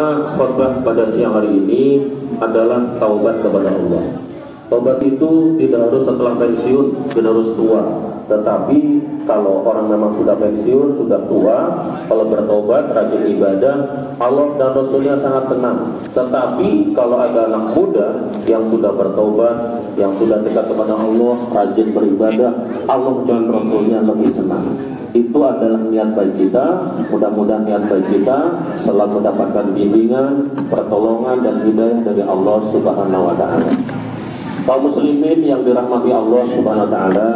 Tema khutbah pada siang hari ini adalah taubat kepada Allah. Taubat itu tidak harus setelah pensiun, tidak harus tua. Tetapi kalau orang memang sudah pensiun, sudah tua, kalau bertobat, rajin ibadah, Allah dan Rasulnya sangat senang. Tetapi kalau ada anak muda yang sudah bertobat, yang sudah dekat kepada Allah, rajin beribadah, Allah dan Rasulnya lebih senang. Itu adalah niat baik kita. Mudah-mudahan niat baik kita selalu mendapatkan bimbingan, pertolongan dan hidayah dari Allah Subhanahu wa taala. Kaum muslimin yang dirahmati Allah Subhanahu wa taala,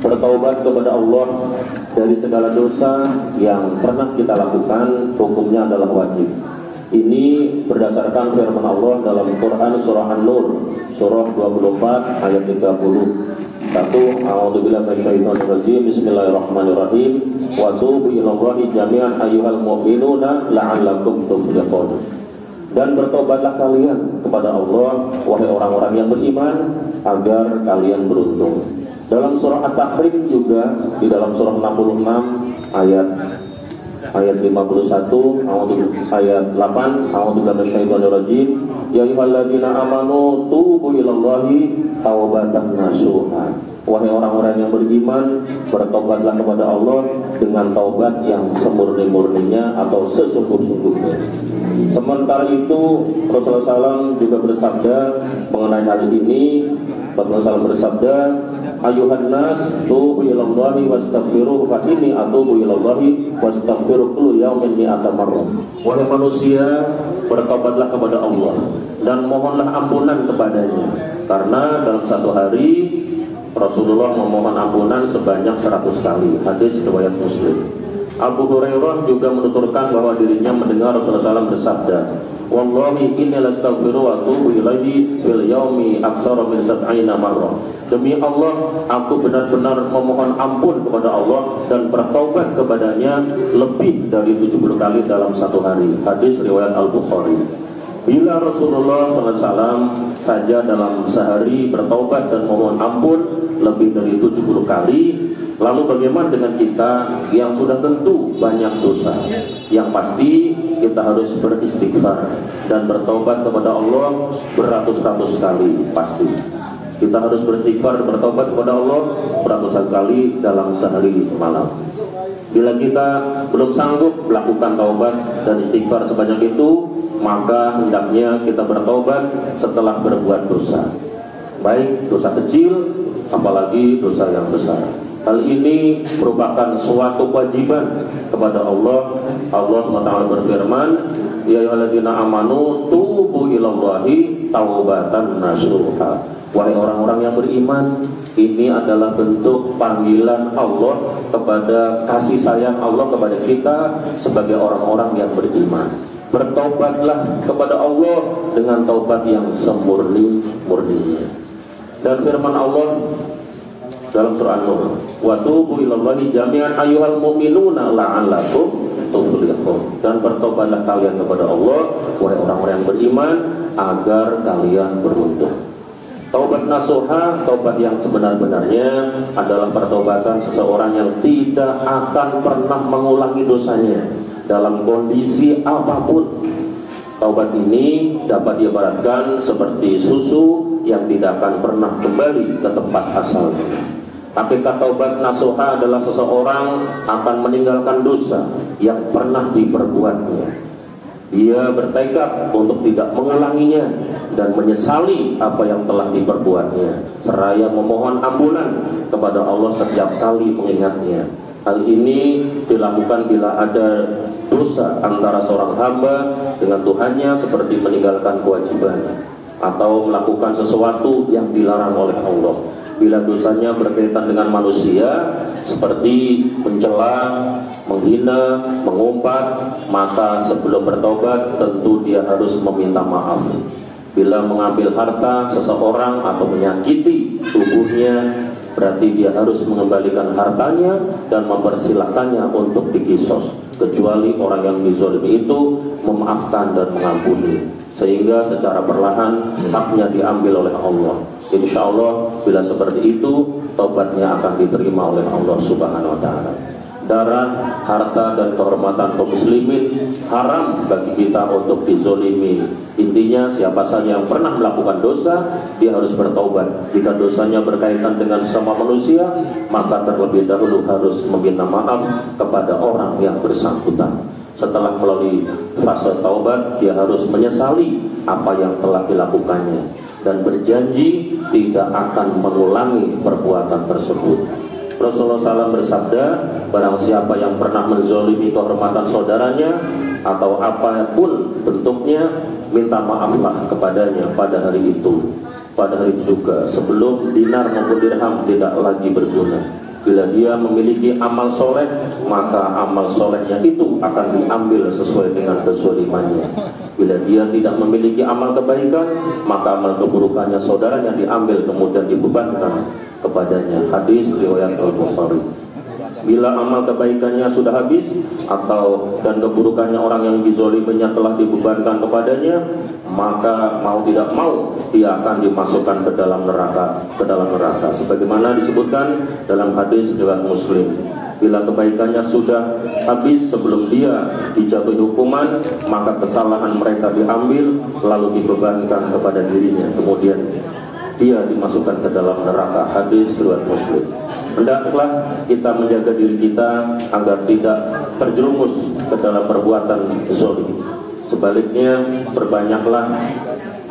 bertaubat kepada Allah dari segala dosa yang pernah kita lakukan, hukumnya adalah wajib. Ini berdasarkan firman Allah dalam Quran surah An-Nur, surah 24 ayat 30. A'udzubillahi minasyaitonir rajim. Bismillahirrahmanirrahim. Wa tubu ilallahi jami'an ayyuhal mu'minuna la'allakum tuflihun. Dan bertobatlah kalian kepada Allah, wahai orang-orang yang beriman, agar kalian beruntung. Dalam surah At-Tahrim juga, di dalam surah 66 ayat 51, ayat 8, a'udzubillahi minasyaitonir rajim. Ya ayyuhalladzina amanu tubu ilallahi taubatan nasuha. Wahai orang-orang yang beriman, bertobatlah kepada Allah dengan taubat yang semurni-murninya atau sesungguh-sungguhnya. Sementara itu Rasulullah SAW juga bersabda mengenai hal ini. Rasulullah SAW bersabda, ayuhan nas tubu ilallahi wastaghfiruh fa inni atubu ilallahi wastaghfiruh kullu yaumin mi'ata marrah. Wahai manusia, bertobatlah kepada Allah dan mohonlah ampunan kepadanya, karena dalam satu hari Rasulullah memohon ampunan sebanyak 100 kali. Hadis riwayat Muslim. Abu Hurairah juga menuturkan bahwa dirinya mendengar Rasulullah SAW bersabda, wallahi inni lastaghfiru wa atubu ilaihi fil yaumi aktsara min 70 marrah. Demi Allah, aku benar-benar memohon ampun kepada Allah dan bertaubat kepadanya lebih dari 70 kali dalam satu hari. Hadis riwayat Al-Bukhari. Bila Rasulullah SAW saja dalam sehari bertaubat dan memohon ampun lebih dari 70 kali, lalu bagaimana dengan kita yang sudah tentu banyak dosa? Yang pasti kita harus beristighfar dan bertaubat kepada Allah beratus-ratus kali. Pasti kita harus beristighfar dan bertaubat kepada Allah beratus kali dalam sehari semalam. Bila kita belum sanggup melakukan taubat dan istighfar sebanyak itu, maka hendaknya kita bertaubat setelah berbuat dosa, baik dosa kecil apalagi dosa yang besar. Hal ini merupakan suatu kewajiban kepada Allah. Allah SWT berfirman, ya ayyuhalladzina amanu tubu ilallahi taubatan nasuha. Wahai orang-orang yang beriman, ini adalah bentuk panggilan Allah kepada kasih sayang Allah kepada kita sebagai orang-orang yang beriman. Bertobatlah kepada Allah dengan taubat yang semurni-murninya. Dan firman Allah dalam surah An-Nur, wa tubu ilallahi jami'an ayyuhal mu'minuna la'allakum tuflihun. Dan bertobatlah kalian kepada Allah, wahai orang-orang yang beriman, agar kalian beruntung. Taubat nasuha, taubat yang sebenar-benarnya adalah pertobatan seseorang yang tidak akan pernah mengulangi dosanya dalam kondisi apapun. Taubat ini dapat diibaratkan seperti susu yang tidak akan pernah kembali ke tempat asalnya. Hakikat taubat nasuha adalah seseorang akan meninggalkan dosa yang pernah diperbuatnya. Dia bertekad untuk tidak mengulanginya dan menyesali apa yang telah diperbuatnya, seraya memohon ampunan kepada Allah setiap kali mengingatnya. Hal ini dilakukan bila ada dosa antara seorang hamba dengan Tuhannya, seperti meninggalkan kewajiban atau melakukan sesuatu yang dilarang oleh Allah. Bila dosanya berkaitan dengan manusia, seperti mencela, menghina, mengumpat, maka sebelum bertobat tentu dia harus meminta maaf. Bila mengambil harta seseorang atau menyakiti tubuhnya, berarti dia harus mengembalikan hartanya dan mempersilahkannya untuk dikisos, kecuali orang yang dizalimi itu memaafkan dan mengampuni, sehingga secara perlahan haknya diambil oleh Allah. Insya Allah bila seperti itu, taubatnya akan diterima oleh Allah Subhanahu wa ta'ala. darah, harta, dan kehormatan kaum muslimin. Haram bagi kita untuk dizolimi. Intinya siapa saja yang pernah melakukan dosa, dia harus bertaubat. Jika dosanya berkaitan dengan sesama manusia, maka terlebih dahulu harus meminta maaf kepada orang yang bersangkutan. Setelah melalui fase taubat, dia harus menyesali apa yang telah dilakukannya dan berjanji tidak akan mengulangi perbuatan tersebut. Rasulullah SAW bersabda, barang siapa yang pernah menzolimi kehormatan saudaranya atau apapun bentuknya, minta maaflah kepadanya pada hari itu. Pada hari itu juga, sebelum dinar maupun dirham tidak lagi berguna. Bila dia memiliki amal soleh, maka amal solehnya itu akan diambil sesuai dengan kezalimannya. Bila dia tidak memiliki amal kebaikan, maka amal keburukannya saudaranya diambil kemudian dibebankan kepadanya. Hadis riwayat Al-Bukhari. Bila amal kebaikannya sudah habis dan keburukannya orang yang dizoliminya telah dibebankan kepadanya, maka mau tidak mau dia akan dimasukkan ke dalam neraka. Sebagaimana disebutkan dalam hadis riwayat Muslim. Bila kebaikannya sudah habis sebelum dia dijatuhi hukuman, maka kesalahan mereka diambil lalu dibebankan kepada dirinya, kemudian dia dimasukkan ke dalam neraka. Hadis riwayat Muslim. Hendaklah kita menjaga diri kita agar tidak terjerumus ke dalam perbuatan zalim. Sebaliknya, perbanyaklah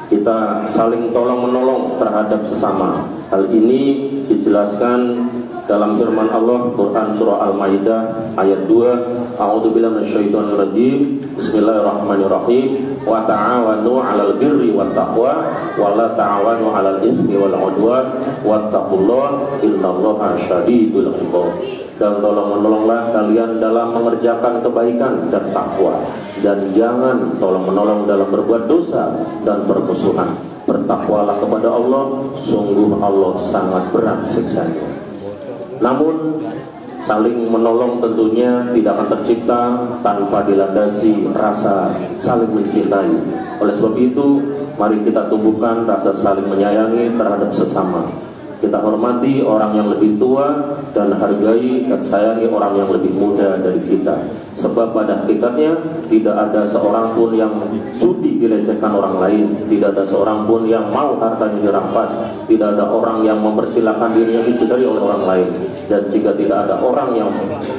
kita saling tolong menolong terhadap sesama. Hal ini dijelaskan dalam firman Allah, Quran surah Al-Maidah ayat 2. A'udzubillahi minasyaitonirrajim. Bismillahirrahmanirrahim. Wa ta'awanu 'alal birri wat taqwa wa la ta'awanu 'alal itsmi wal 'udwan wattaqullaha innallaha syadidul 'iqab. Dan tolong-menolonglah kalian dalam mengerjakan kebaikan dan takwa, dan jangan tolong-menolong dalam berbuat dosa dan permusuhan. Bertakwalah kepada Allah, sungguh Allah sangat berat siksanya. Namun saling menolong tentunya tidak akan tercipta tanpa dilandasi rasa saling mencintai. Oleh sebab itu, mari kita tumbuhkan rasa saling menyayangi terhadap sesama. Kita hormati orang yang lebih tua dan hargai dan sayangi orang yang lebih muda dari kita. Sebab pada hakikatnya tidak ada seorang pun yang sudi dilecehkan orang lain, tidak ada seorang pun yang mau hartanya dirampas, tidak ada orang yang mempersilahkan dirinya dicederai oleh orang lain. Dan jika tidak ada orang yang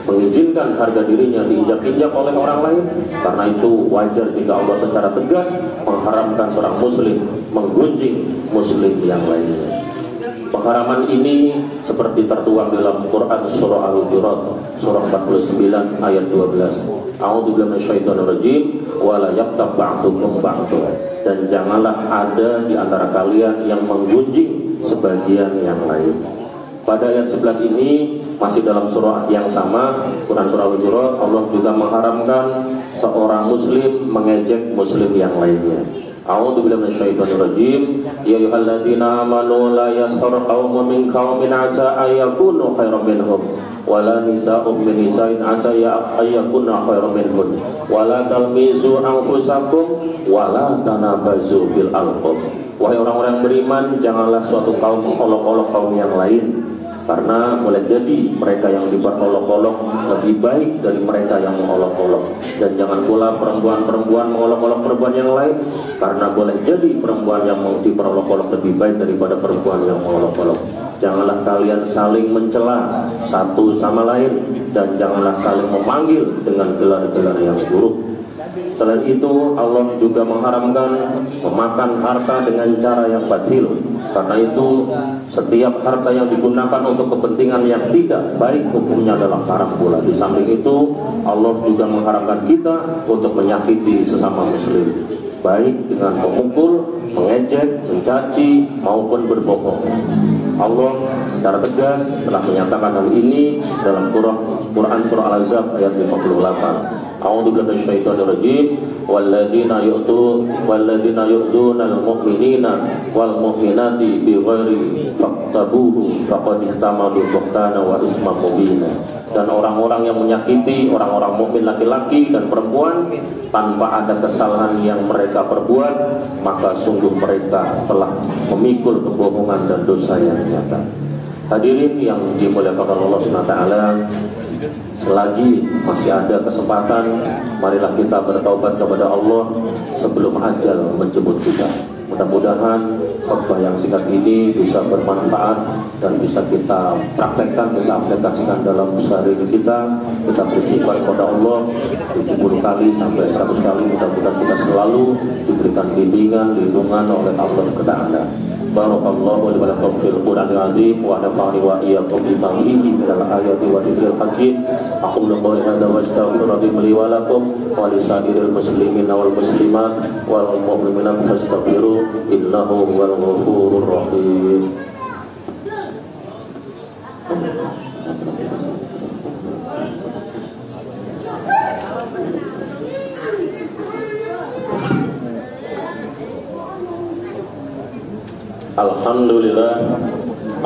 mengizinkan harga dirinya diinjak-injak oleh orang lain, karena itu wajar jika Allah secara tegas mengharamkan seorang muslim menggunjing muslim yang lainnya. Pengharaman ini seperti tertuang dalam Quran surah Al-Hujurat surah 49 ayat 12. A'udzubillahi minasyaitonirrajim wa la yaqtab ba'dukum ba'dha. Dan janganlah ada di antara kalian yang menggunjing sebagian yang lain. Pada ayat 11 ini masih dalam surah yang sama, Quran surah Al-Hujurat, Allah juga mengharamkan seorang muslim mengejek muslim yang lainnya. A'udzubillahi minasyaitonirrajim. Ya ayyuhalladzina amanu la yaskhar qaumun min qaumin 'asa ayyakunu khairan minhum wa la nisa'un min nisa'in 'asa ayyakunna khairan minhun wa la talmizu anfusakum wa la tanabazu bil alqab. Wahai orang-orang beriman, janganlah suatu kaum mengolok-olok kaum yang lain, karena boleh jadi mereka yang diperolok-olok lebih baik dari mereka yang mengolok-olok. Dan jangan pula perempuan-perempuan mengolok-olok perempuan yang lain, karena boleh jadi perempuan yang diperolok-olok lebih baik daripada perempuan yang mengolok-olok. Janganlah kalian saling mencela satu sama lain, dan janganlah saling memanggil dengan gelar-gelar yang buruk. Selain itu, Allah juga mengharamkan memakan harta dengan cara yang batil. Karena itu, setiap harta yang digunakan untuk kepentingan yang tidak baik hukumnya adalah haram pula. Di samping itu, Allah juga mengharamkan kita untuk menyakiti sesama muslim, baik dengan memukul, mengejek, mencaci, maupun berbohong. Allah secara tegas telah menyatakan hal ini dalam Quran surah Al-Ahzab ayat 58. A'udzubillahi minasyaitonirrajim. Walladzina yu'duna al-mu'minina wal mu'minati bighairi faqtabuhu faqad ihtamalu buhtana wa isman mubina. Dan orang-orang yang menyakiti orang-orang mukmin laki-laki dan perempuan tanpa ada kesalahan yang mereka perbuat, maka sungguh mereka telah memikul kebohongan dan dosa yang nyata. Hadirin yang dimuliakan Allah Subhanahu wa taala, Selagi masih ada kesempatan, marilah kita bertaubat kepada Allah sebelum ajal menjemput kita. Mudah-mudahan khutbah yang singkat ini bisa bermanfaat dan bisa kita praktekkan, kita aplikasikan dalam sehari kita. Kita beristighfar kepada Allah 70 kali sampai 100 kali. Mudah-mudahan kita selalu diberikan bimbingan, lindungan oleh Allah Ta'ala. Barakallahu wa lakum fil Qur'anil azim wa nafa'ani wa iyyakum bima fihi minal ayati wa dzikril hakim. Aqulu qawli hadza wa astaghfirullaha li wa lakum wa li sa'iril muslimin wal muslimat wal mu'minat fastaghfiru innahu huwal ghafurur rahim.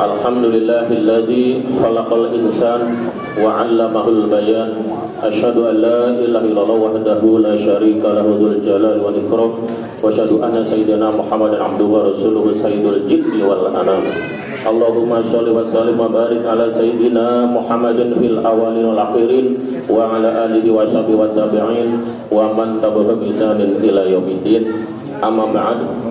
Alhamdulillahilladzi khalaqal insan wa 'allamahul bayan. Asyhadu an la ilaha illallah wahdahu la syarika lahu dzul jalali wal ikram wa asyhadu anna sayyidina Muhammadan abduhu wa rasuluhu sayyidul jinni wal anam. Allahumma shalli wa sallim wa barik ala sayyidina Muhammadin fil awalin wal akhirin wa ala alihi wa sahbihi wa tabi'in wa man tabi'ahum bi ihsanin ila yaumiddin. Amma ba'd.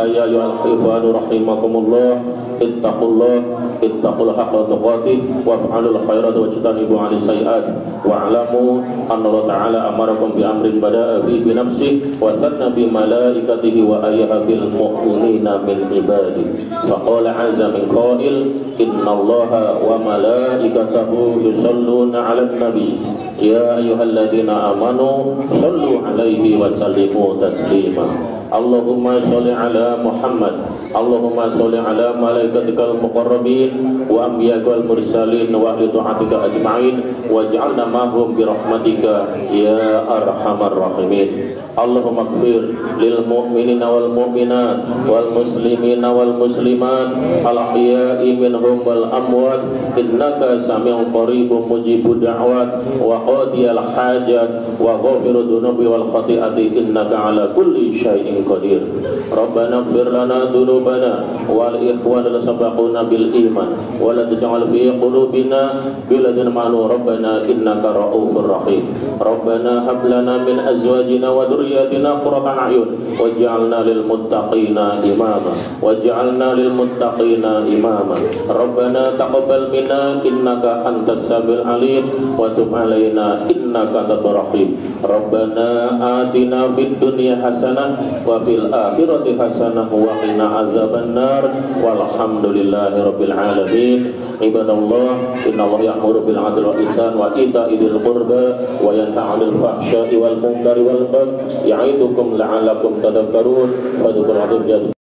Ya ayyuhal ikhwanu rahimakumullah, ittaqul haqqa tuqatih waf'alul khairat wajtanibu 'anil sayyi'at wa'lamu anna Allah ta'ala amarakum bi amrin bada'a fi bi nafsihi wa thanna bi malaikatihi wa ayyaha bil mu'minina min ibadihi. Faqala 'azza min qail innallaha wa malaikatahu yusholluna 'alan nabi ya ayyuhalladzina amanu shallu 'alaihi wa sallimu taslima. Allahumma sholli ala Muhammad, Allahumma sholli ala malaikatikal muqarrabin wa anbiya'ikal mursalin wa ahli ta'atika ajma'in waj'alna ma'hum bi rahmatika ya arhamar rahimin. Allahumma ighfir lil mu'minina wal mu'minat wal muslimina wal muslimat al ahya'i minhum wal amwat innaka sami'un qaribun mujibud da'wat wa qadiyal hajat wa ghafiru dhunubi wal khati'ati innaka ala kulli syai'in qadir. Rabbana ighfir lana dhunubana wal ikhwana sabaquna bil iman wa la taj'al fi qulubina ghillan ma'nu rabbana innaka ra'ufur rahim. Rabbana hab lana min azwajina wa dhurriyyatina qurrata a'yun waj'alna lil muttaqina imama waj'alna lil muttaqina imama. Rabbana taqabbal minna innaka antas samiul alim wa tub 'alaina innaka antat rahim. Rabbana atina fid dunya hasanah wa fil akhirati hasanah wa qina azabannar walhamdulillahi rabbil alamin. Ibadallah, innallaha ya'muru bil 'adli wal ihsan wa ita'i dzil qurba wa yanha 'anil fahsya'i wal munkari wal baghi ya'idukum la'allakum tadhakkarun.